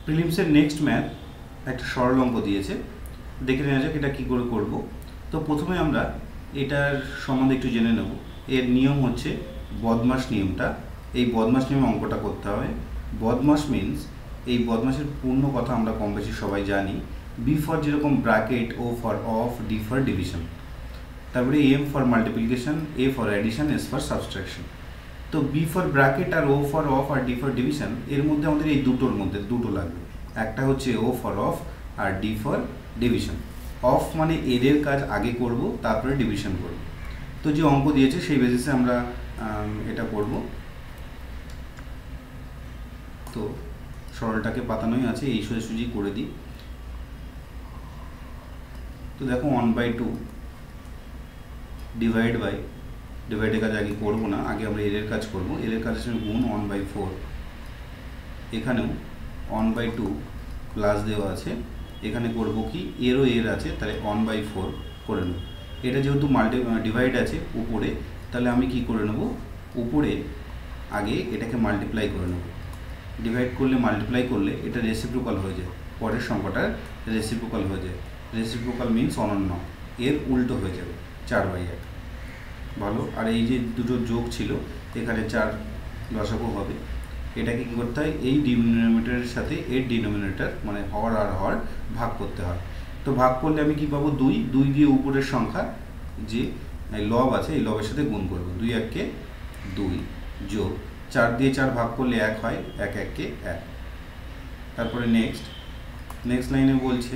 প্রিলিমসের next math একটা সরল অঙ্ক দিয়েছে, দেখে নেওয়া যাক এটা কী করে করব। তো প্রথমে আমরা এটার সম্বন্ধে একটু জেনে নেব। এর নিয়ম হচ্ছে বদমাস নিয়মটা। এই বদমাস নিয়মে অঙ্কটা করতে হবে। বদমাস মিনস, এই বদমাসের পূর্ণ কথা আমরা কম বেশি সবাই জানি। বি ফর যেরকম bracket, O for of, D for division, তারপরে M for multiplication, A for addition, S for subtraction. তো বি ফর ব্র্যাকেট আর ও ফর অফ আর ডি ফর ডিভিশন, এর মধ্যে আমাদের এই দুটোর মধ্যে দুটো লাগবে। একটা হচ্ছে ও ফর অফ আর ডি ফর ডিভিশন। অফ মানে এর কাজ আগে করব, তারপরে ডিভিশন করব। তো যে অঙ্ক দিয়েছে সেই বেসিসে আমরা এটা করব। তো সরলটাকে পাতানোই আছে, এই সোজাসুজি করে দিই। তো দেখো 1/2 ডিভাইডের কাজ আগে করবো না, আগে আমরা এর কাজ করব। এর কাজের সঙ্গে গুণ 1/4। এখানেও 1/2 প্লাস দেওয়া আছে। এখানে করব কি, এরও এর আছে, তাহলে 1/4 করে নেব। এটা যেহেতু ডিভাইড আছে উপরে, তাহলে আমি কি করে নেব, উপরে আগে এটাকে মাল্টিপ্লাই করে নেব। ডিভাইড করলে মাল্টিপ্লাই করলে এটা রেসিপ্রোকাল হয়ে যায়, পরের সংখ্যাটার রেসিপ্রোকাল হয়ে যায়। রেসিপ্রোকাল মিনস অনন্য, এর উল্টো হয়ে যাবে, 4/8। ভালো। আর এই যে দুটো যোগ ছিল, এখানে 4 লসাগু হবে। এটাকে কী করতে হয়, এই ডিনোমিনেটরের সাথে এর ডিনোমিনেটর মানে হর আর হর ভাগ করতে হয়। তো ভাগ করলে আমি কি পাবো, 2 দিয়ে উপরের সংখ্যা যে লব আছে এই লবের সাথে গুণ করবো। 2 1 2 যোগ 4 দিয়ে 4 ভাগ করলে 1 হয়, 1 1 1। তারপরে নেক্সট লাইনে বলছে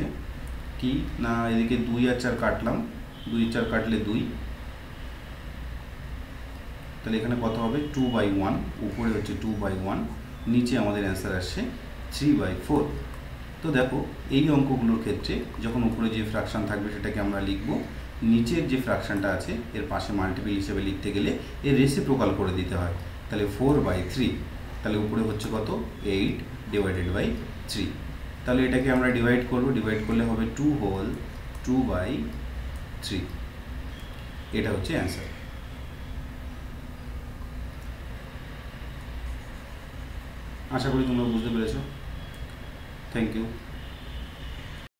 কি না, এদিকে 2 আর 4 কাটলাম, 2 4 কাটলে 2, তাহলে এখানে কত হবে 2/1। উপরে হচ্ছে 2/1, নিচে আমাদের অ্যান্সার আসছে 3/4। তো দেখো এই অঙ্কগুলোর ক্ষেত্রে যখন উপরে যে ফ্র্যাকশান থাকবে সেটাকে আমরা লিখব, নিচের যে ফ্র্যাকশানটা আছে এর পাশে মাল্টিপল হিসেবে লিখতে গেলে এর রেসিপ্রোকাল করে দিতে হয়। তাহলে 4/3, তাহলে উপরে হচ্ছে কত 8/3। তাহলে এটাকে আমরা ডিভাইড করব, ডিভাইড করলে হবে 2/3। এটা হচ্ছে অ্যান্সার। আশা করি তোমরা বুঝতে পেরেছো। Thank you.